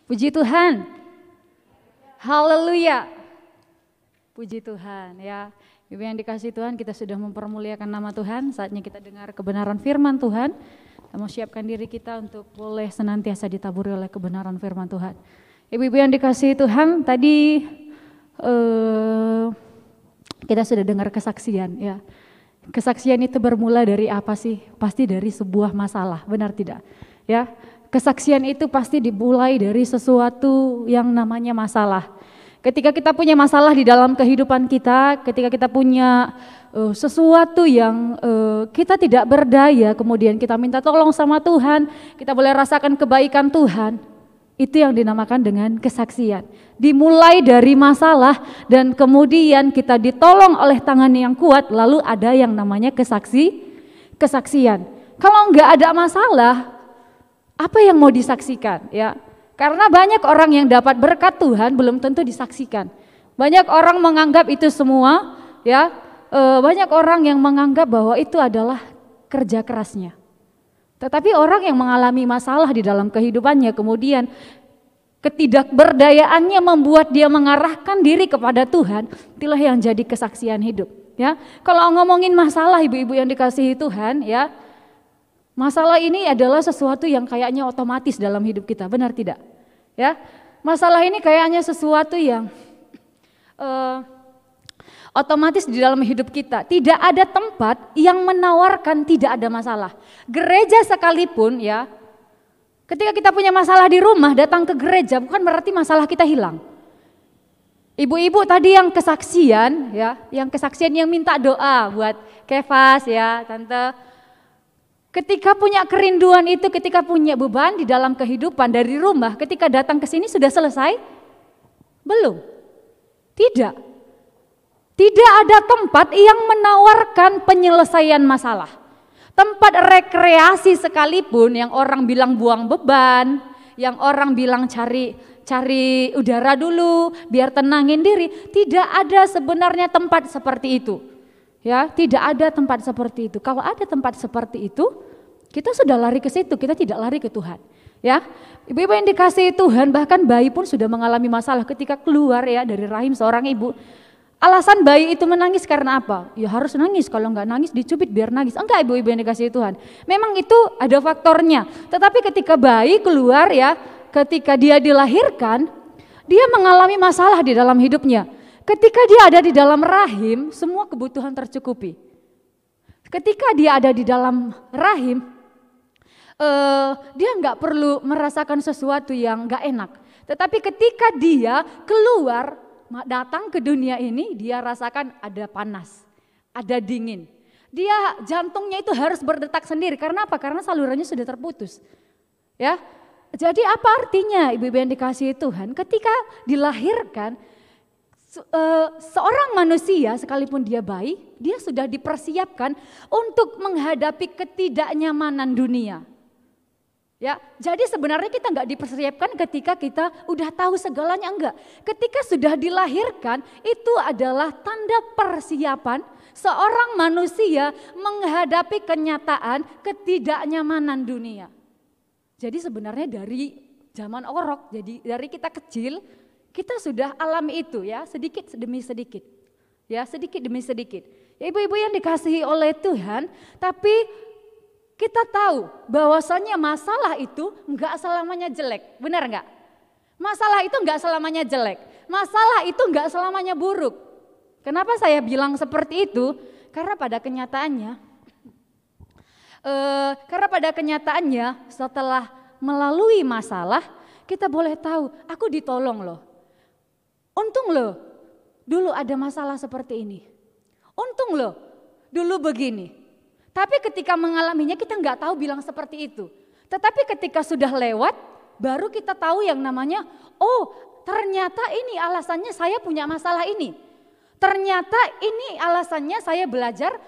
Puji Tuhan. Haleluya. Puji Tuhan ya. Ibu yang dikasih Tuhan, kita sudah mempermuliakan nama Tuhan. Saatnya kita dengar kebenaran firman Tuhan. Kita mau siapkan diri kita untuk boleh senantiasa ditaburi oleh kebenaran firman Tuhan. Ibu-ibu yang dikasih Tuhan, tadi kita sudah dengar kesaksian ya. Kesaksian itu bermula dari apa sih? Pasti dari sebuah masalah, benar tidak? Ya, kesaksian itu pasti dimulai dari sesuatu yang namanya masalah. Ketika kita punya masalah di dalam kehidupan kita, ketika kita punya sesuatu yang kita tidak berdaya, kemudian kita minta tolong sama Tuhan, kita boleh rasakan kebaikan Tuhan, itu yang dinamakan dengan kesaksian. Dimulai dari masalah dan kemudian kita ditolong oleh tangan yang kuat, lalu ada yang namanya kesaksian. Kalau enggak ada masalah, apa yang mau disaksikan ya? Karena banyak orang yang dapat berkat Tuhan belum tentu disaksikan. Banyak orang menganggap itu semua ya, banyak orang yang menganggap bahwa itu adalah kerja kerasnya. Tetapi orang yang mengalami masalah di dalam kehidupannya kemudian ketidakberdayaannya membuat dia mengarahkan diri kepada Tuhan, itulah yang jadi kesaksian hidup ya. Kalau ngomongin masalah ibu-ibu yang dikasihi Tuhan ya, masalah ini adalah sesuatu yang kayaknya otomatis dalam hidup kita, benar tidak? Ya, masalah ini kayaknya sesuatu yang otomatis di dalam hidup kita. Tidak ada tempat yang menawarkan tidak ada masalah. Gereja sekalipun ya, ketika kita punya masalah di rumah, datang ke gereja bukan berarti masalah kita hilang. Ibu-ibu tadi yang kesaksian ya, yang minta doa buat Kefas ya, Tante. Ketika punya kerinduan itu, ketika punya beban di dalam kehidupan dari rumah, ketika datang ke sini sudah selesai? Belum. Tidak. Tidak ada tempat yang menawarkan penyelesaian masalah. Tempat rekreasi sekalipun yang orang bilang buang beban, yang orang bilang cari udara dulu biar tenangin diri, tidak ada sebenarnya tempat seperti itu. Ya, tidak ada tempat seperti itu. Kalau ada tempat seperti itu, kita sudah lari ke situ, kita tidak lari ke Tuhan. Ya, ibu-ibu yang dikasihi Tuhan, bahkan bayi pun sudah mengalami masalah ketika keluar ya dari rahim seorang ibu. Alasan bayi itu menangis karena apa? Ya harus nangis, kalau nggak nangis dicubit biar nangis. Enggak ibu-ibu yang dikasihi Tuhan. Memang itu ada faktornya. Tetapi ketika bayi keluar ya, ketika dia dilahirkan, dia mengalami masalah di dalam hidupnya. Ketika dia ada di dalam rahim, semua kebutuhan tercukupi. Ketika dia ada di dalam rahim, dia nggak perlu merasakan sesuatu yang nggak enak. Tetapi ketika dia keluar, datang ke dunia ini, dia rasakan ada panas, ada dingin. Dia jantungnya itu harus berdetak sendiri. Karena apa? Karena salurannya sudah terputus. Ya, jadi apa artinya ibu-ibu yang dikasihi Tuhan? Ketika dilahirkan, seorang manusia sekalipun dia bayi, dia sudah dipersiapkan untuk menghadapi ketidaknyamanan dunia. Ya, jadi sebenarnya kita nggak dipersiapkan ketika kita udah tahu segalanya, enggak. Ketika sudah dilahirkan, itu adalah tanda persiapan seorang manusia menghadapi kenyataan ketidaknyamanan dunia. Jadi sebenarnya dari zaman orok, jadi dari kita kecil, kita sudah alami itu ya, sedikit demi sedikit. Ya, sedikit demi sedikit. Ya, ibu-ibu yang dikasihi oleh Tuhan, tapi kita tahu bahwasannya masalah itu enggak selamanya jelek, benar enggak? Masalah itu enggak selamanya jelek, masalah itu enggak selamanya buruk. Kenapa saya bilang seperti itu? Karena pada kenyataannya setelah melalui masalah, kita boleh tahu, aku ditolong loh. Untung loh, dulu ada masalah seperti ini. Untung loh, dulu begini. Tapi ketika mengalaminya kita nggak tahu bilang seperti itu. Tetapi ketika sudah lewat, baru kita tahu yang namanya, oh ternyata ini alasannya saya punya masalah ini. Ternyata ini alasannya saya belajar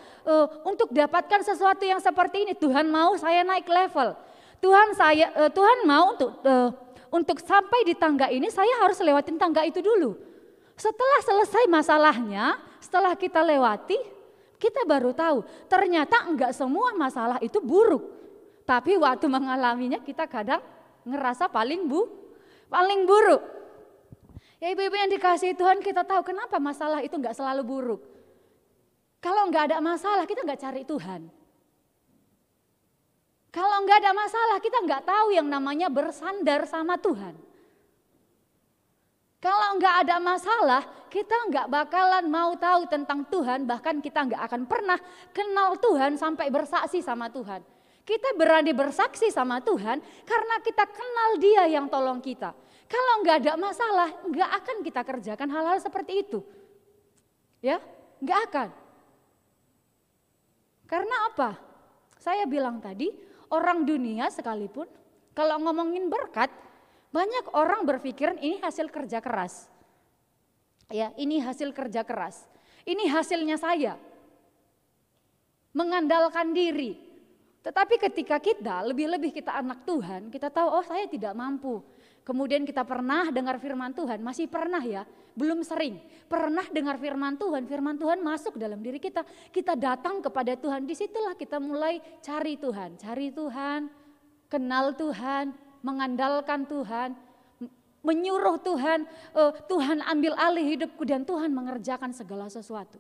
untuk dapatkan sesuatu yang seperti ini. Tuhan mau saya naik level. Tuhan mau untuk sampai di tangga ini saya harus lewatin tangga itu dulu. Setelah selesai masalahnya, setelah kita lewati, kita baru tahu ternyata enggak semua masalah itu buruk. Tapi waktu mengalaminya kita kadang ngerasa paling Paling buruk. Ya ibu-ibu yang dikasihi Tuhan, kita tahu kenapa masalah itu enggak selalu buruk. Kalau enggak ada masalah kita enggak cari Tuhan. Kalau enggak ada masalah kita enggak tahu yang namanya bersandar sama Tuhan. Kalau enggak ada masalah kita enggak bakalan mau tahu tentang Tuhan, bahkan kita enggak akan pernah kenal Tuhan sampai bersaksi sama Tuhan. Kita berani bersaksi sama Tuhan karena kita kenal Dia yang tolong kita. Kalau enggak ada masalah, enggak akan kita kerjakan hal-hal seperti itu. Ya, enggak akan. Karena apa? Saya bilang tadi, orang dunia sekalipun kalau ngomongin berkat, banyak orang berpikiran ini hasil kerja keras. Ya, ini hasil kerja keras. Ini hasilnya saya. Mengandalkan diri. Tetapi ketika kita, lebih-lebih kita anak Tuhan, kita tahu oh saya tidak mampu. Kemudian kita pernah dengar firman Tuhan, masih pernah ya, belum sering. Pernah dengar firman Tuhan masuk dalam diri kita. Kita datang kepada Tuhan, disitulah kita mulai cari Tuhan, kenal Tuhan, mengandalkan Tuhan, menyuruh Tuhan, Tuhan ambil alih hidupku dan Tuhan mengerjakan segala sesuatu.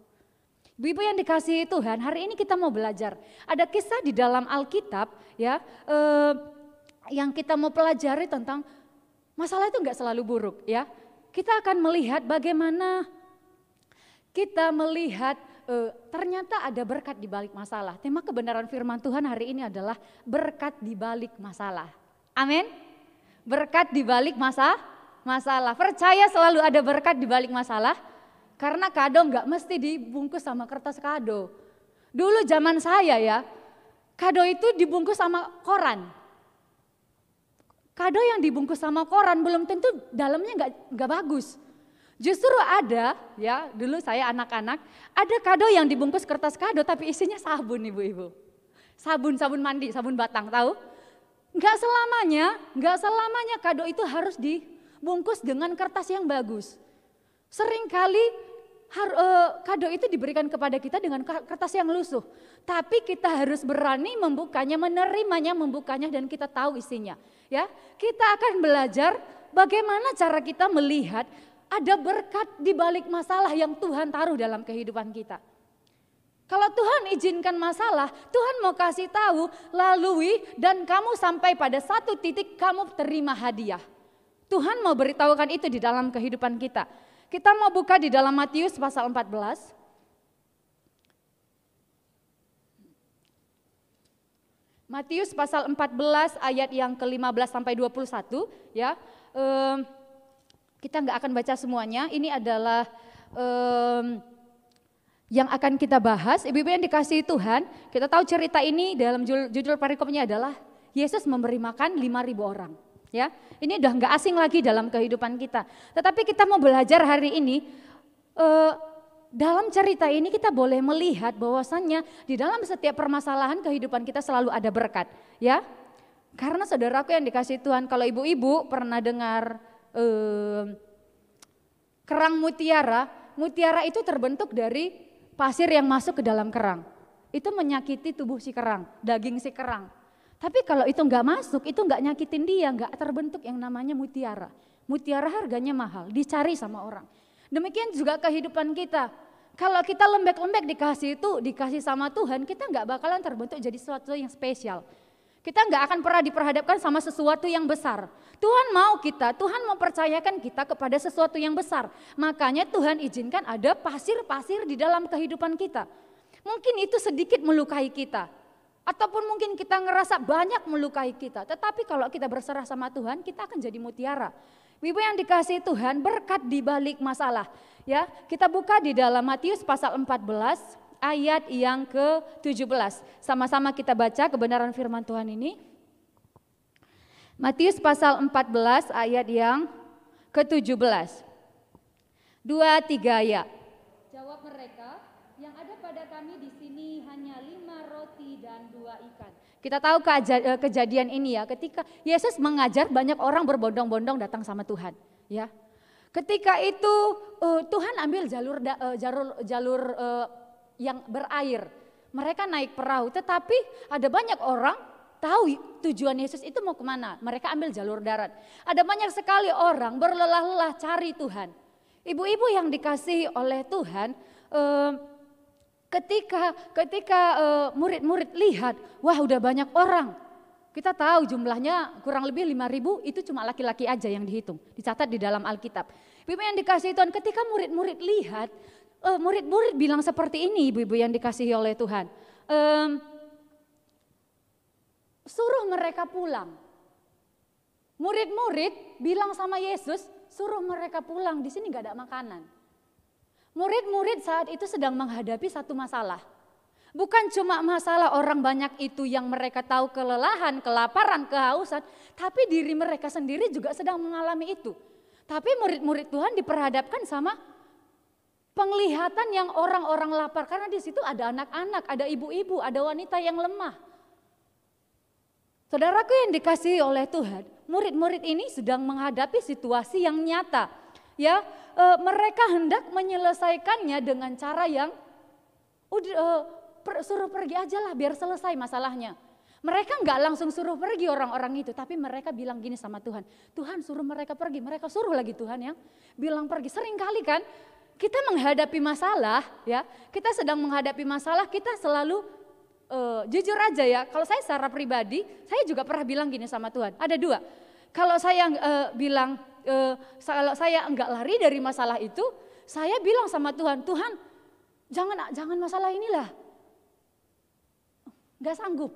Ibu-ibu yang dikasihi Tuhan, hari ini kita mau belajar. Ada kisah di dalam Alkitab ya, yang kita mau pelajari tentang masalah itu enggak selalu buruk ya. Kita akan melihat bagaimana kita melihat ternyata ada berkat di balik masalah. Tema kebenaran firman Tuhan hari ini adalah berkat di balik masalah. Amin. Berkat di balik masalah. Percaya selalu ada berkat di balik masalah. Karena kado enggak mesti dibungkus sama kertas kado. Dulu zaman saya ya, kado itu dibungkus sama koran. Kado yang dibungkus sama koran belum tentu dalamnya enggak bagus. Justru ada ya, dulu saya anak-anak, ada kado yang dibungkus kertas kado tapi isinya sabun ibu-ibu. Sabun mandi, sabun batang, tahu? Enggak selamanya kado itu harus dibungkus dengan kertas yang bagus. Seringkali kado itu diberikan kepada kita dengan kertas yang lusuh. Tapi kita harus berani membukanya, menerimanya, membukanya dan kita tahu isinya. Ya, kita akan belajar bagaimana cara kita melihat ada berkat di balik masalah yang Tuhan taruh dalam kehidupan kita. Kalau Tuhan izinkan masalah, Tuhan mau kasih tahu, lalui dan kamu sampai pada satu titik kamu terima hadiah. Tuhan mau beritahukan itu di dalam kehidupan kita. Kita mau buka di dalam Matius pasal 14. Matius pasal 14 ayat yang ke-15 sampai 21 ya. Kita nggak akan baca semuanya. Ini adalah yang akan kita bahas. Ibu-ibu yang dikasihi Tuhan, kita tahu cerita ini dalam judul perikopnya adalah Yesus memberi makan 5.000 orang. Ya, ini udah nggak asing lagi dalam kehidupan kita. Tetapi kita mau belajar hari ini dalam cerita ini kita boleh melihat bahwasannya di dalam setiap permasalahan kehidupan kita selalu ada berkat. Ya, karena saudaraku yang dikasihi Tuhan, kalau ibu-ibu pernah dengar kerang mutiara, mutiara itu terbentuk dari pasir yang masuk ke dalam kerang. Itu menyakiti tubuh si kerang, daging si kerang. Tapi kalau itu enggak masuk, itu enggak nyakitin dia, enggak terbentuk yang namanya mutiara. Mutiara harganya mahal, dicari sama orang. Demikian juga kehidupan kita. Kalau kita lembek-lembek dikasih sama Tuhan, kita enggak bakalan terbentuk jadi sesuatu yang spesial. Kita enggak akan pernah diperhadapkan sama sesuatu yang besar. Tuhan mau percayakan kita kepada sesuatu yang besar. Makanya Tuhan izinkan ada pasir-pasir di dalam kehidupan kita. Mungkin itu sedikit melukai kita. Ataupun mungkin kita ngerasa banyak melukai kita. Tetapi kalau kita berserah sama Tuhan, kita akan jadi mutiara. Ibu yang dikasihi Tuhan, berkat di balik masalah. Ya, kita buka di dalam Matius pasal 14 ayat yang ke-17. Sama-sama kita baca kebenaran firman Tuhan ini. Matius pasal 14 ayat yang ke-17. 2-3 ya. Jawab mereka, yang ada pada kami di sini hanya 5 roti dan 2 ikan. Kita tahu kejadian ini ya, ketika Yesus mengajar banyak orang berbondong-bondong datang sama Tuhan. Ya, ketika itu Tuhan ambil jalur yang berair. Mereka naik perahu, tetapi ada banyak orang tahu tujuan Yesus itu mau kemana. Mereka ambil jalur darat. Ada banyak sekali orang berlelah-lelah cari Tuhan. Ibu-ibu yang dikasihi oleh Tuhan, ketika murid-murid lihat, wah udah banyak orang. Kita tahu jumlahnya kurang lebih 5.000, itu cuma laki-laki aja yang dihitung. Dicatat di dalam Alkitab. Ibu yang dikasihi Tuhan, ketika murid-murid lihat, murid-murid bilang seperti ini, ibu-ibu yang dikasihi oleh Tuhan. Suruh mereka pulang. Murid-murid bilang sama Yesus, suruh mereka pulang, di sini gak ada makanan. Murid-murid saat itu sedang menghadapi satu masalah. Bukan cuma masalah orang banyak itu yang mereka tahu kelelahan, kelaparan, kehausan, tapi diri mereka sendiri juga sedang mengalami itu. Tapi murid-murid Tuhan diperhadapkan sama penglihatan yang orang-orang lapar, karena di situ ada anak-anak, ada ibu-ibu, ada wanita yang lemah. Saudaraku yang dikasihi oleh Tuhan, murid-murid ini sedang menghadapi situasi yang nyata. Ya, mereka hendak menyelesaikannya dengan cara yang suruh pergi aja lah biar selesai masalahnya. Mereka nggak langsung suruh pergi orang-orang itu, tapi mereka bilang gini sama Tuhan, Tuhan suruh mereka pergi, mereka suruh lagi Tuhan yang bilang pergi. Sering kali kan kita menghadapi masalah, ya kita sedang menghadapi masalah, kita selalu jujur aja ya, kalau saya secara pribadi, saya juga pernah bilang gini sama Tuhan, ada dua. Kalau saya bilang, kalau saya enggak lari dari masalah itu, saya bilang sama Tuhan, Tuhan jangan masalah inilah, enggak sanggup.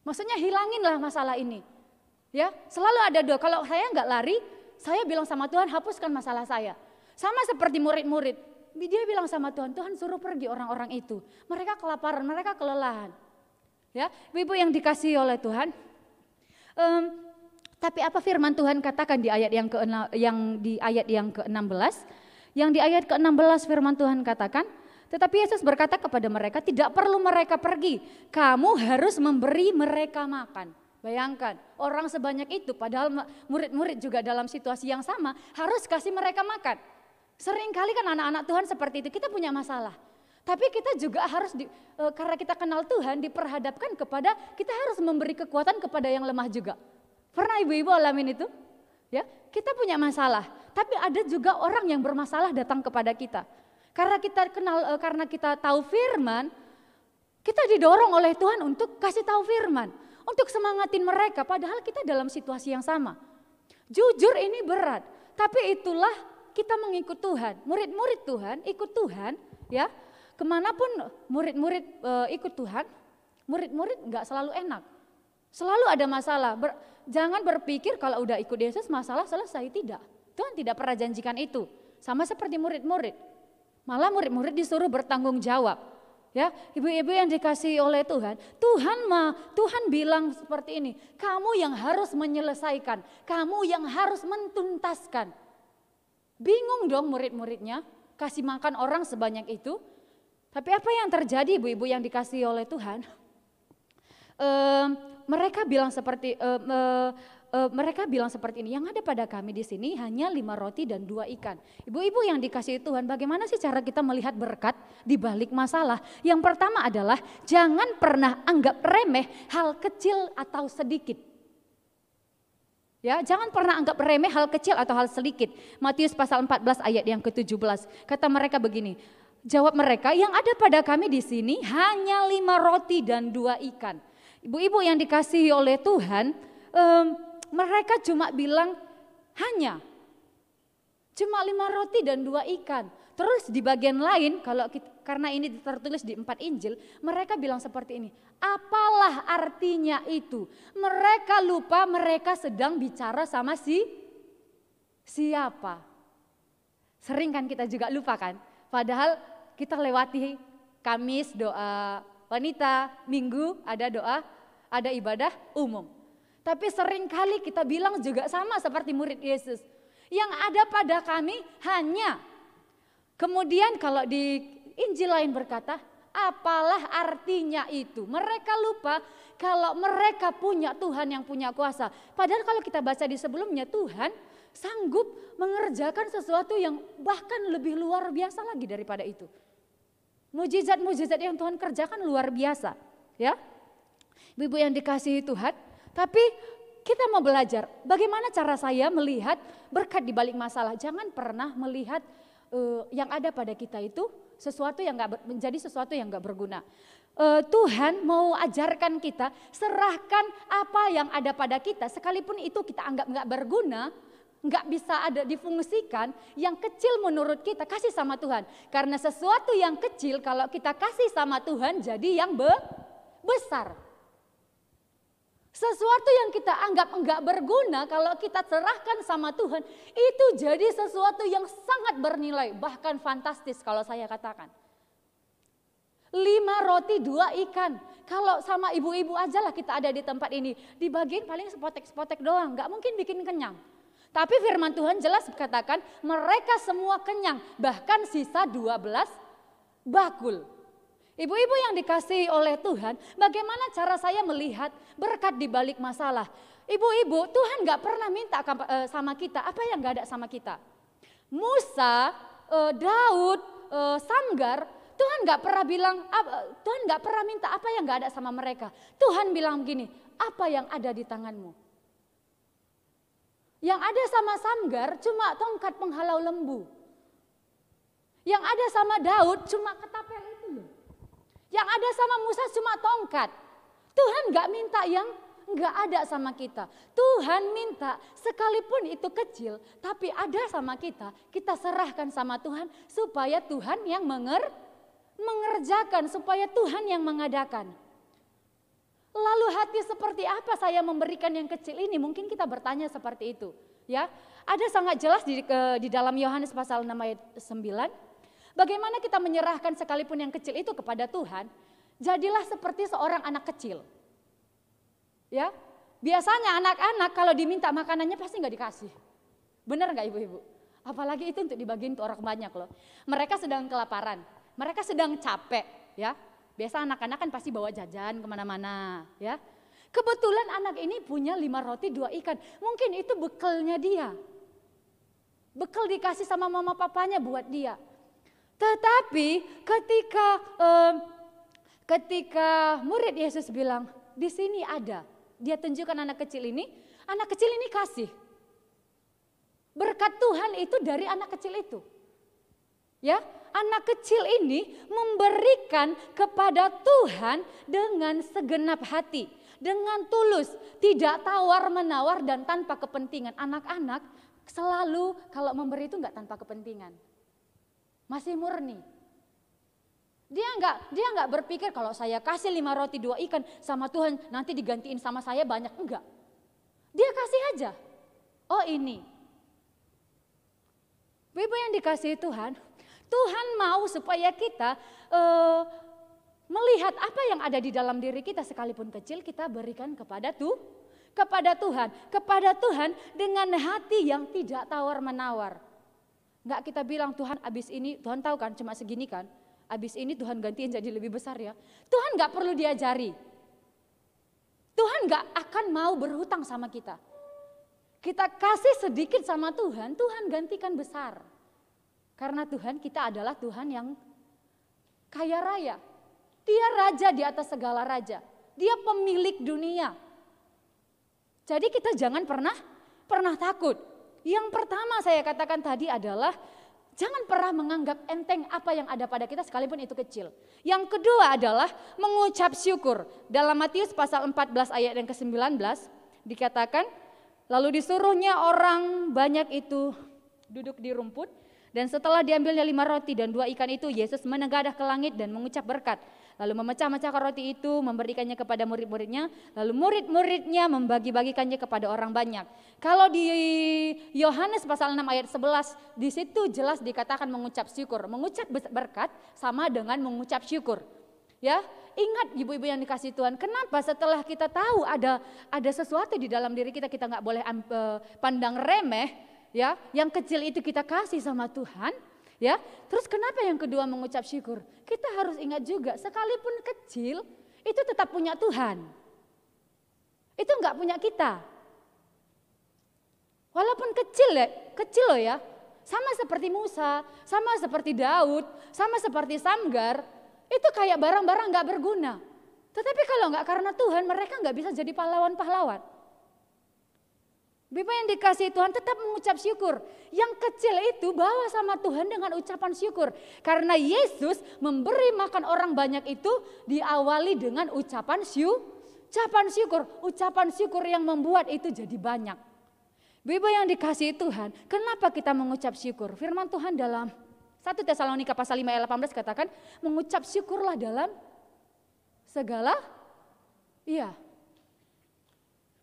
Maksudnya hilanginlah masalah ini. Ya, selalu ada dua. Kalau saya enggak lari, saya bilang sama Tuhan, hapuskan masalah saya. Sama seperti murid-murid, dia bilang sama Tuhan, Tuhan suruh pergi orang-orang itu. Mereka kelaparan, mereka kelelahan. Ya, ibu yang dikasihi oleh Tuhan. Tapi apa firman Tuhan katakan di ayat yang ke-16? Yang di ayat ke-16 firman Tuhan katakan, tetapi Yesus berkata kepada mereka, tidak perlu mereka pergi, kamu harus memberi mereka makan. Bayangkan, orang sebanyak itu, padahal murid-murid juga dalam situasi yang sama, harus kasih mereka makan. Seringkali kan anak-anak Tuhan seperti itu, kita punya masalah. Tapi kita juga harus, karena kita kenal Tuhan, diperhadapkan kepada, kita harus memberi kekuatan kepada yang lemah juga. Pernah ibu-ibu alamin itu? Ya, kita punya masalah, tapi ada juga orang yang bermasalah datang kepada kita. Karena kita kenal, karena kita tahu firman, kita didorong oleh Tuhan untuk kasih tahu firman, untuk semangatin mereka, padahal kita dalam situasi yang sama. Jujur ini berat, tapi itulah kita mengikut Tuhan. Murid-murid Tuhan ikut Tuhan, ya. Kemanapun murid-murid ikut Tuhan, murid-murid nggak selalu enak. Selalu ada masalah. Jangan berpikir kalau udah ikut Yesus masalah selesai, tidak. Tuhan tidak pernah janjikan itu. Sama seperti murid-murid. Malah murid-murid disuruh bertanggung jawab. Ya, ibu-ibu yang dikasihi oleh Tuhan, Tuhan bilang seperti ini, kamu yang harus menyelesaikan, kamu yang harus mentuntaskan. Bingung dong murid-muridnya, kasih makan orang sebanyak itu. Tapi apa yang terjadi ibu-ibu yang dikasihi oleh Tuhan? Mereka bilang seperti ini, yang ada pada kami di sini hanya 5 roti dan 2 ikan. Ibu-ibu yang dikasihi Tuhan, bagaimana sih cara kita melihat berkat di balik masalah? Yang pertama adalah jangan pernah anggap remeh hal kecil atau sedikit. Ya, jangan pernah anggap remeh hal kecil atau hal sedikit. Matius pasal 14 ayat yang ke-17. Kata mereka begini, jawab mereka, yang ada pada kami di sini hanya 5 roti dan 2 ikan. Ibu-ibu yang dikasihi oleh Tuhan, mereka cuma bilang cuma 5 roti dan 2 ikan. Terus di bagian lain, karena ini tertulis di 4 Injil, mereka bilang seperti ini, apalah artinya itu? Mereka lupa mereka sedang bicara sama siapa. Sering kan kita juga lupa kan? Padahal kita lewati Kamis doa wanita, Minggu ada ibadah umum. Tapi sering kali kita bilang juga sama seperti murid Yesus. Yang ada pada kami hanya. Kemudian kalau di Injil lain berkata, apalah artinya itu? Mereka lupa kalau mereka punya Tuhan yang punya kuasa. Padahal kalau kita baca di sebelumnya, Tuhan sanggup mengerjakan sesuatu yang bahkan lebih luar biasa lagi daripada itu. Mujizat-mujizat yang Tuhan kerjakan luar biasa, ya. Ibu yang dikasihi Tuhan, tapi kita mau belajar bagaimana cara saya melihat berkat di balik masalah. Jangan pernah melihat yang ada pada kita itu sesuatu yang menjadi sesuatu yang gak berguna. Tuhan mau ajarkan kita, serahkan apa yang ada pada kita, sekalipun itu kita anggap gak berguna, gak bisa ada difungsikan, yang kecil menurut kita kasih sama Tuhan. Karena sesuatu yang kecil kalau kita kasih sama Tuhan jadi yang besar. Sesuatu yang kita anggap enggak berguna kalau kita serahkan sama Tuhan, itu jadi sesuatu yang sangat bernilai, bahkan fantastis kalau saya katakan. 5 roti 2 ikan, kalau sama ibu-ibu aja lah kita ada di tempat ini, dibagiin paling sepotek-sepotek doang, enggak mungkin bikin kenyang. Tapi firman Tuhan jelas katakan mereka semua kenyang, bahkan sisa 12 bakul. Ibu-ibu yang dikasihi oleh Tuhan, bagaimana cara saya melihat berkat di balik masalah? Ibu-ibu, Tuhan gak pernah minta sama kita apa yang gak ada sama kita. Musa, Daud, Samgar, Tuhan gak pernah bilang, Tuhan gak pernah minta apa yang gak ada sama mereka. Tuhan bilang begini, apa yang ada di tanganmu? Yang ada sama Samgar cuma tongkat penghalau lembu. Yang ada sama Daud cuma ketapel itu loh. Yang ada sama Musa cuma tongkat. Tuhan gak minta yang gak ada sama kita. Tuhan minta sekalipun itu kecil, tapi ada sama kita, kita serahkan sama Tuhan supaya Tuhan yang mengerjakan, supaya Tuhan yang mengadakan. Lalu hati seperti apa saya memberikan yang kecil ini? Mungkin kita bertanya seperti itu. Ya, ada sangat jelas di dalam Yohanes pasal 6 ayat 9. Bagaimana kita menyerahkan sekalipun yang kecil itu kepada Tuhan, jadilah seperti seorang anak kecil. Ya, biasanya anak-anak kalau diminta makanannya pasti nggak dikasih. Benar nggak ibu-ibu? Apalagi itu untuk dibagiin ke orang banyak loh. Mereka sedang kelaparan, mereka sedang capek. Ya, biasa anak-anak kan pasti bawa jajan kemana-mana. Ya, kebetulan anak ini punya 5 roti 2 ikan, mungkin itu bekalnya dia. Bekal dikasih sama mama papanya buat dia. Tetapi ketika murid Yesus bilang, di sini ada, dia tunjukkan anak kecil ini kasih. Berkat Tuhan itu dari anak kecil itu. Ya, anak kecil ini memberikan kepada Tuhan dengan segenap hati, dengan tulus, tidak tawar-menawar dan tanpa kepentingan. Anak-anak selalu kalau memberi itu enggak tanpa kepentingan. Masih murni. Dia enggak berpikir kalau saya kasih 5 roti 2 ikan sama Tuhan nanti digantiin sama saya banyak, enggak. Dia kasih aja. Oh ini. Ibu yang dikasihi Tuhan, Tuhan mau supaya kita melihat apa yang ada di dalam diri kita sekalipun kecil kita berikan kepada Tuhan dengan hati yang tidak tawar-menawar. Enggak kita bilang Tuhan abis ini, Tuhan tahu kan cuma segini kan, abis ini Tuhan gantiin jadi lebih besar ya. Tuhan enggak perlu diajari. Tuhan enggak akan mau berhutang sama kita. Kita kasih sedikit sama Tuhan, Tuhan gantikan besar. Karena Tuhan kita adalah Tuhan yang kaya raya. Dia raja di atas segala raja. Dia pemilik dunia. Jadi kita jangan pernah takut. Yang pertama saya katakan tadi adalah jangan pernah menganggap enteng apa yang ada pada kita sekalipun itu kecil. Yang kedua adalah mengucap syukur. Dalam Matius pasal 14 ayat yang ke-19 dikatakan, lalu disuruhnya orang banyak itu duduk di rumput, dan setelah diambilnya 5 roti dan 2 ikan itu, Yesus menengadah ke langit dan mengucap berkat. Lalu memecah-mecahkan roti itu, memberikannya kepada murid-muridnya, lalu murid-muridnya membagi-bagikannya kepada orang banyak. Kalau di Yohanes pasal 6 ayat 11, di situ jelas dikatakan mengucap syukur. Mengucap berkat sama dengan mengucap syukur. Ya, ingat ibu-ibu yang dikasihi Tuhan, kenapa setelah kita tahu ada sesuatu di dalam diri kita, kita nggak boleh pandang remeh. Ya, yang kecil itu kita kasih sama Tuhan, ya. Terus kenapa yang kedua mengucap syukur? Kita harus ingat juga, sekalipun kecil itu tetap punya Tuhan. Itu enggak punya kita. Walaupun kecil loh ya. Sama seperti Musa, sama seperti Daud, sama seperti Samgar, itu kayak barang-barang enggak berguna. Tetapi kalau nggak karena Tuhan, mereka nggak bisa jadi pahlawan-pahlawan. Bapak yang dikasihi Tuhan, tetap mengucap syukur. Yang kecil itu bawa sama Tuhan dengan ucapan syukur. Karena Yesus memberi makan orang banyak itu diawali dengan ucapan syukur. Ucapan syukur yang membuat itu jadi banyak. Bapak yang dikasihi Tuhan, kenapa kita mengucap syukur? Firman Tuhan dalam 1 Tesalonika pasal 5 ayat 18 katakan, mengucap syukurlah dalam segala,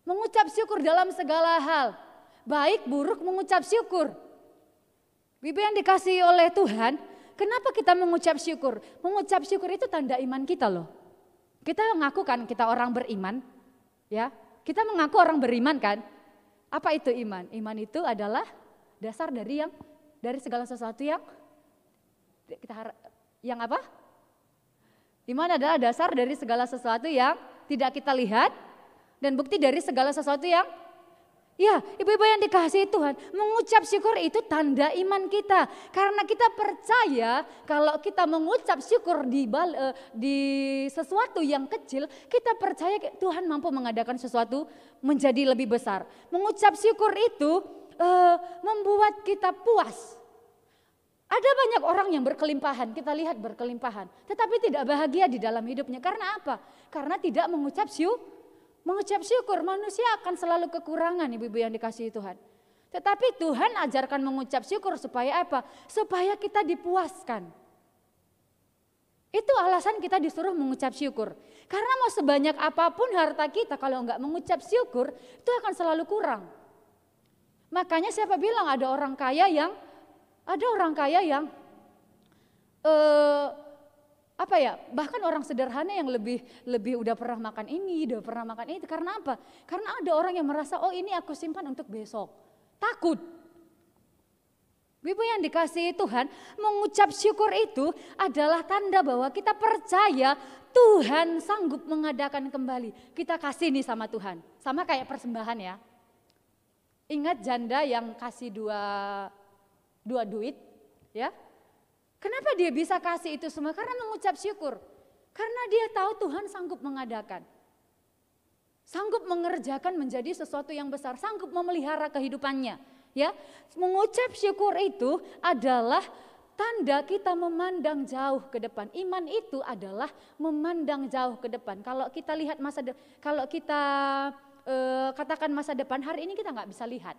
mengucap syukur dalam segala hal. Baik buruk mengucap syukur. Bapak yang dikasihi oleh Tuhan, kenapa kita mengucap syukur? Mengucap syukur itu tanda iman kita loh. Kita mengaku kan kita orang beriman, ya. Kita mengaku orang beriman kan? Apa itu iman? Iman itu adalah dasar dari segala sesuatu yang apa? Iman adalah dasar dari segala sesuatu yang tidak kita lihat dan bukti dari segala sesuatu yang, ibu-ibu yang dikasihi Tuhan, mengucap syukur itu tanda iman kita. Karena kita percaya kalau kita mengucap syukur di sesuatu yang kecil, kita percaya Tuhan mampu mengadakan sesuatu menjadi lebih besar. Mengucap syukur itu membuat kita puas. Ada banyak orang yang berkelimpahan, kita lihat berkelimpahan, tetapi tidak bahagia di dalam hidupnya. Karena apa? Karena tidak mengucap syukur. Manusia akan selalu kekurangan, ibu-ibu yang dikasihi Tuhan. Tetapi Tuhan ajarkan mengucap syukur supaya apa? Supaya kita dipuaskan. Itu alasan kita disuruh mengucap syukur. Karena mau sebanyak apapun harta kita, kalau enggak mengucap syukur, itu akan selalu kurang. Makanya siapa bilang ada orang kaya yang bahkan orang sederhana yang lebih udah pernah makan ini, udah pernah makan itu. Karena apa? Karena ada orang yang merasa, oh ini aku simpan untuk besok. Takut. Ibu yang dikasihi Tuhan, mengucap syukur itu adalah tanda bahwa kita percaya Tuhan sanggup mengadakan kembali. Kita kasih nih sama Tuhan. Sama kayak persembahan ya. Ingat janda yang kasih dua duit, ya. Kenapa dia bisa kasih itu semua? Karena mengucap syukur. Karena dia tahu Tuhan sanggup mengadakan. Sanggup mengerjakan menjadi sesuatu yang besar, sanggup memelihara kehidupannya, ya. Mengucap syukur itu adalah tanda kita memandang jauh ke depan. Iman itu adalah memandang jauh ke depan. Kalau kita lihat katakan masa depan, hari ini kita nggak bisa lihat.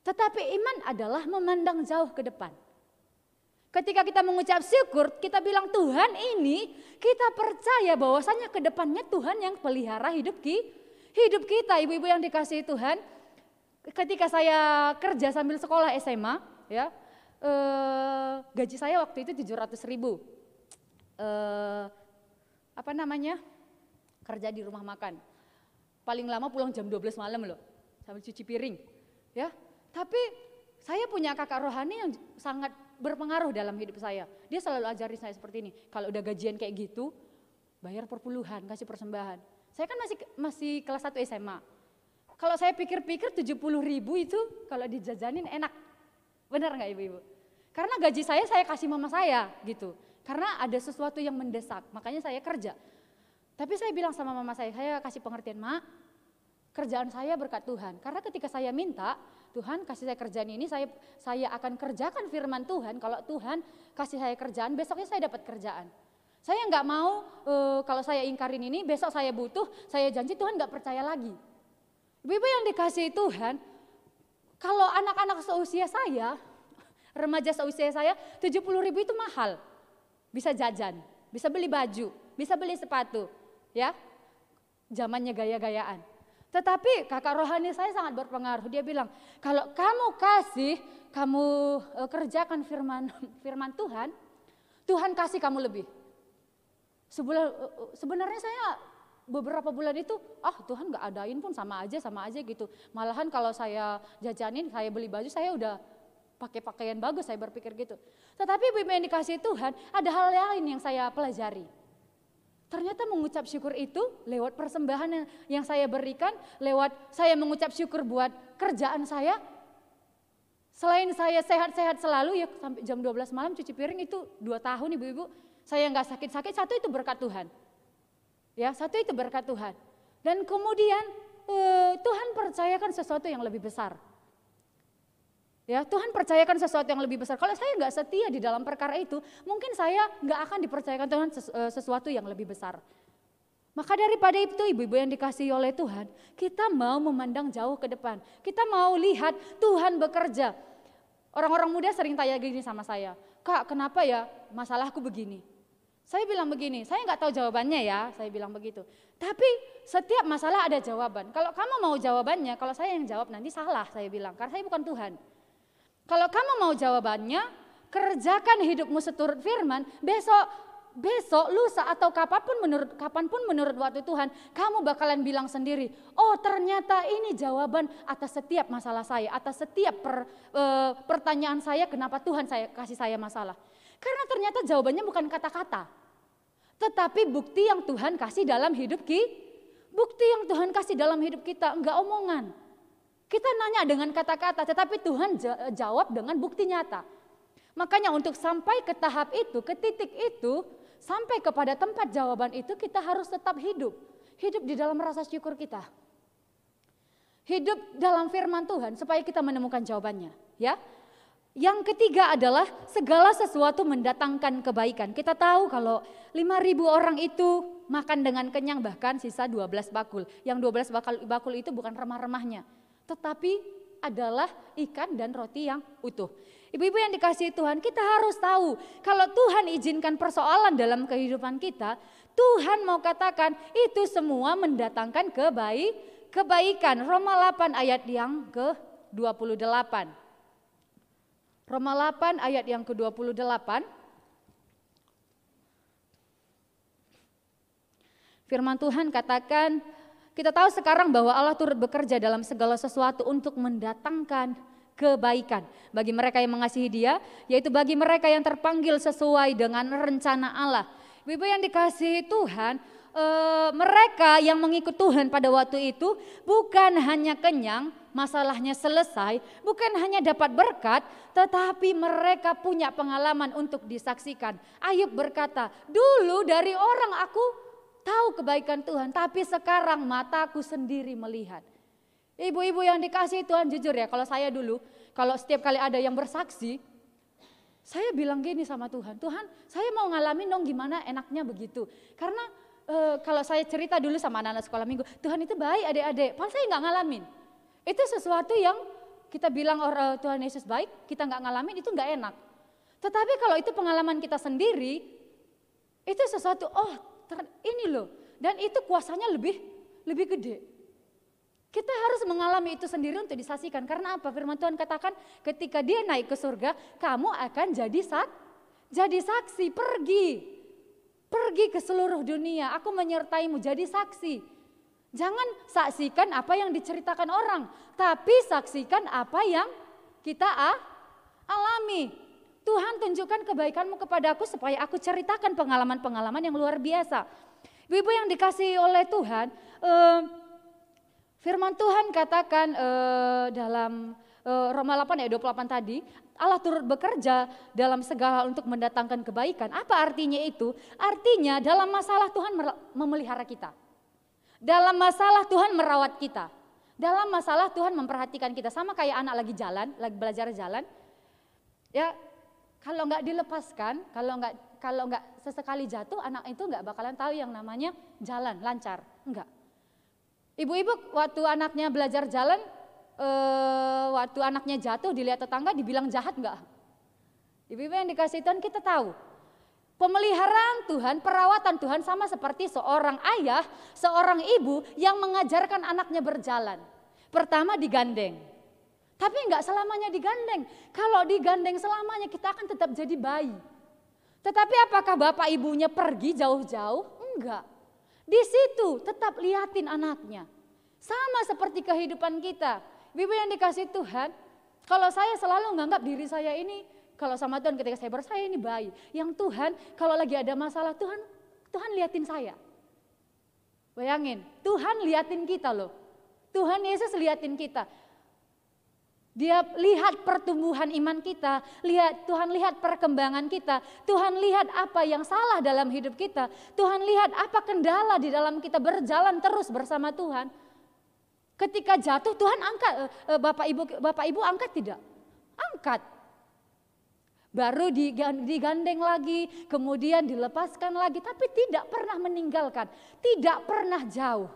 Tetapi iman adalah memandang jauh ke depan. Ketika kita mengucap syukur, kita bilang Tuhan ini, kita percaya bahwasanya ke depannya Tuhan yang pelihara hidup kita. Ibu-ibu yang dikasihi Tuhan, ketika saya kerja sambil sekolah SMA, ya, gaji saya waktu itu 700.000. Kerja di rumah makan. Paling lama pulang jam 12 malam loh, sambil cuci piring, ya. Tapi saya punya kakak rohani yang sangat berpengaruh dalam hidup saya. Dia selalu ajarin saya seperti ini. Kalau udah gajian kayak gitu, bayar perpuluhan, kasih persembahan. Saya kan masih kelas 1 SMA. Kalau saya pikir-pikir 70.000 itu kalau dijajanin enak. Benar nggak ibu-ibu? Karena gaji saya kasih mama saya gitu. Karena ada sesuatu yang mendesak, makanya saya kerja. Tapi saya bilang sama mama saya kasih pengertian, Mak, kerjaan saya berkat Tuhan. Karena ketika saya minta, Tuhan kasih saya kerjaan ini, saya akan kerjakan firman Tuhan. Kalau Tuhan kasih saya kerjaan, besoknya saya dapat kerjaan. Saya nggak mau kalau saya ingkarin ini, besok saya butuh, saya janji Tuhan nggak percaya lagi. Ibu-ibu yang dikasihi Tuhan, kalau anak-anak seusia saya, remaja seusia saya, 70.000 itu mahal. Bisa jajan, bisa beli baju, bisa beli sepatu, ya. Zamannya gaya-gayaan. Tetapi kakak rohani saya sangat berpengaruh. Dia bilang, kalau kamu kerjakan firman Tuhan, Tuhan kasih kamu lebih. Sebenarnya saya beberapa bulan itu, Tuhan gak adain pun sama aja gitu. Malahan kalau saya jajanin, saya beli baju, saya udah pakai pakaian bagus, saya berpikir gitu. Tetapi ibu yang dikasihi Tuhan, ada hal lain yang saya pelajari. Ternyata mengucap syukur itu lewat persembahan yang saya berikan, lewat saya mengucap syukur buat kerjaan saya. Selain saya sehat-sehat selalu, ya sampai jam 12 malam cuci piring itu 2 tahun ibu-ibu. Saya nggak sakit-sakit, satu itu berkat Tuhan. Ya, satu itu berkat Tuhan. Dan kemudian Tuhan percayakan sesuatu yang lebih besar. Ya, Tuhan percayakan sesuatu yang lebih besar. Kalau saya nggak setia di dalam perkara itu, mungkin saya nggak akan dipercayakan Tuhan sesuatu yang lebih besar. Maka daripada itu ibu-ibu yang dikasihi oleh Tuhan, kita mau memandang jauh ke depan. Kita mau lihat Tuhan bekerja. Orang-orang muda sering tanya gini sama saya, Kak, kenapa ya masalahku begini? Saya bilang begini, saya nggak tahu jawabannya ya, saya bilang begitu. Tapi setiap masalah ada jawaban. Kalau kamu mau jawabannya, kalau saya yang jawab nanti salah, saya bilang, karena saya bukan Tuhan. Kalau kamu mau jawabannya, kerjakan hidupmu seturut firman, besok, lusa atau kapanpun menurut waktu Tuhan, kamu bakalan bilang sendiri, oh ternyata ini jawaban atas setiap masalah saya, atas setiap pertanyaan saya, kenapa Tuhan kasih saya masalah. Karena ternyata jawabannya bukan kata-kata, tetapi bukti yang Tuhan kasih dalam hidup kita. Bukti yang Tuhan kasih dalam hidup kita, enggak omongan. Kita nanya dengan kata-kata, tetapi Tuhan jawab dengan bukti nyata. Makanya untuk sampai ke tahap itu, ke titik itu, sampai kepada tempat jawaban itu, kita harus tetap hidup. Hidup di dalam rasa syukur kita. Hidup dalam firman Tuhan supaya kita menemukan jawabannya. Ya. Yang ketiga adalah segala sesuatu mendatangkan kebaikan. Kita tahu kalau 5.000 orang itu makan dengan kenyang, bahkan sisa 12 bakul. Yang 12 bakul itu bukan remah-remahnya, tetapi adalah ikan dan roti yang utuh. Ibu-ibu yang dikasihi Tuhan, kita harus tahu kalau Tuhan izinkan persoalan dalam kehidupan kita, Tuhan mau katakan itu semua mendatangkan kebaikan. Roma 8 ayat yang ke-28. Roma 8 ayat yang ke-28. Firman Tuhan katakan, kita tahu sekarang bahwa Allah turut bekerja dalam segala sesuatu untuk mendatangkan kebaikan bagi mereka yang mengasihi Dia, yaitu bagi mereka yang terpanggil sesuai dengan rencana Allah. Ibu yang dikasihi Tuhan, mereka yang mengikut Tuhan pada waktu itu bukan hanya kenyang, masalahnya selesai, bukan hanya dapat berkat, tetapi mereka punya pengalaman untuk disaksikan. Ayub berkata, dulu dari orang aku tahu kebaikan Tuhan, tapi sekarang mataku sendiri melihat. Ibu-ibu yang dikasihi Tuhan, jujur ya, kalau saya dulu, kalau setiap kali ada yang bersaksi, saya bilang gini sama Tuhan, Tuhan saya mau ngalamin dong gimana enaknya begitu. Karena kalau saya cerita dulu sama anak-anak sekolah minggu, Tuhan itu baik adik-adik, padahal saya nggak ngalamin. Itu sesuatu yang kita bilang Tuhan Yesus baik, kita nggak ngalamin, itu nggak enak. Tetapi kalau itu pengalaman kita sendiri, itu sesuatu, ini loh, dan itu kuasanya lebih gede. Kita harus mengalami itu sendiri untuk disaksikan. Karena apa? Firman Tuhan katakan ketika dia naik ke surga, kamu akan jadi saksi, pergi ke seluruh dunia. Aku menyertaimu, jadi saksi. Jangan saksikan apa yang diceritakan orang, tapi saksikan apa yang kita alami. Tuhan tunjukkan kebaikanmu kepadaku supaya aku ceritakan pengalaman-pengalaman yang luar biasa. Ibu yang dikasihi oleh Tuhan, firman Tuhan katakan dalam Roma 8 ayat 28 tadi, Allah turut bekerja dalam segala untuk mendatangkan kebaikan. Apa artinya itu? Artinya dalam masalah Tuhan memelihara kita. Dalam masalah Tuhan merawat kita. Dalam masalah Tuhan memperhatikan kita. Sama kayak anak lagi belajar jalan. Ya, kalau nggak dilepaskan, kalau nggak sesekali jatuh, anak itu nggak bakalan tahu yang namanya jalan lancar. Enggak. Ibu-ibu waktu anaknya belajar jalan, waktu anaknya jatuh dilihat tetangga dibilang jahat enggak? Ibu-ibu yang dikasihi Tuhan, kita tahu pemeliharaan Tuhan, perawatan Tuhan sama seperti seorang ayah, seorang ibu yang mengajarkan anaknya berjalan. Pertama digandeng, tapi enggak selamanya digandeng. Kalau digandeng selamanya kita akan tetap jadi bayi. Tetapi apakah bapak ibunya pergi jauh-jauh? Enggak. Di situ tetap liatin anaknya. Sama seperti kehidupan kita. Ibu yang dikasih Tuhan, kalau saya selalu menganggap diri saya ini, kalau sama Tuhan ketika saya ini bayi. Yang Tuhan kalau lagi ada masalah, Tuhan liatin saya. Bayangin, Tuhan liatin kita loh. Tuhan Yesus liatin kita. Dia lihat pertumbuhan iman kita, Tuhan lihat perkembangan kita, Tuhan lihat apa yang salah dalam hidup kita, Tuhan lihat apa kendala di dalam kita berjalan terus bersama Tuhan. Ketika jatuh Tuhan angkat, Bapak Ibu angkat tidak? Angkat. Baru digandeng lagi, kemudian dilepaskan lagi, tapi tidak pernah meninggalkan, tidak pernah jauh.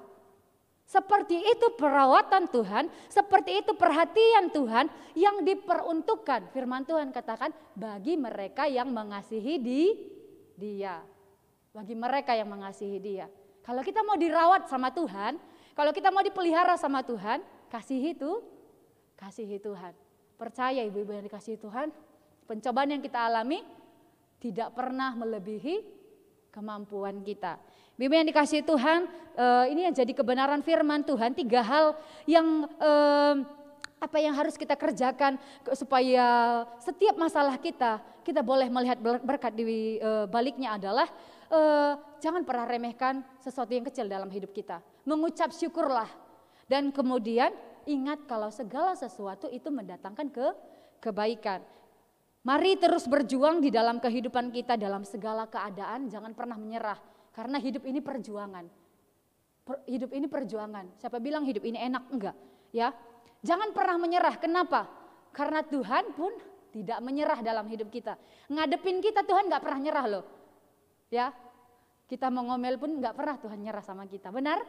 Seperti itu perawatan Tuhan, seperti itu perhatian Tuhan yang diperuntukkan. Firman Tuhan katakan bagi mereka yang mengasihi Dia. Bagi mereka yang mengasihi Dia. Kalau kita mau dirawat sama Tuhan, kalau kita mau dipelihara sama Tuhan, kasihi Tuhan. Percaya ibu-ibu yang dikasihi Tuhan, pencobaan yang kita alami tidak pernah melebihi kemampuan kita. Bibi yang dikasihi Tuhan, ini yang jadi kebenaran firman Tuhan. 3 hal yang apa yang harus kita kerjakan supaya setiap masalah kita boleh melihat berkat di baliknya adalah jangan pernah remehkan sesuatu yang kecil dalam hidup kita. Mengucap syukurlah dan kemudian ingat kalau segala sesuatu itu mendatangkan kebaikan. Mari terus berjuang di dalam kehidupan kita dalam segala keadaan, jangan pernah menyerah. Karena hidup ini perjuangan. Hidup ini perjuangan. Siapa bilang hidup ini enak? Enggak. Ya, jangan pernah menyerah. Kenapa? Karena Tuhan pun tidak menyerah dalam hidup kita. Ngadepin kita Tuhan nggak pernah nyerah loh. Ya, kita mau ngomel pun nggak pernah Tuhan nyerah sama kita. Benar?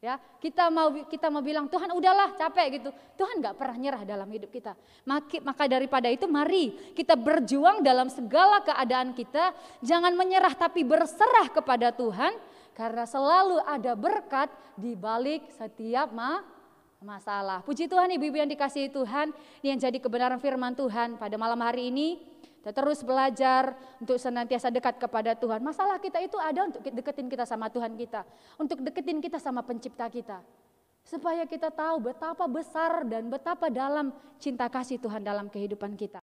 Ya, kita mau bilang Tuhan udahlah capek gitu. Tuhan nggak pernah nyerah dalam hidup kita. Maka daripada itu mari kita berjuang dalam segala keadaan kita. Jangan menyerah tapi berserah kepada Tuhan. Karena selalu ada berkat di balik setiap masalah. Puji Tuhan ibu-ibu yang dikasihi Tuhan. Ini yang jadi kebenaran firman Tuhan pada malam hari ini. Kita terus belajar untuk senantiasa dekat kepada Tuhan. Masalah kita itu ada untuk deketin kita sama Tuhan kita. Untuk deketin kita sama pencipta kita. Supaya kita tahu betapa besar dan betapa dalam cinta kasih Tuhan dalam kehidupan kita.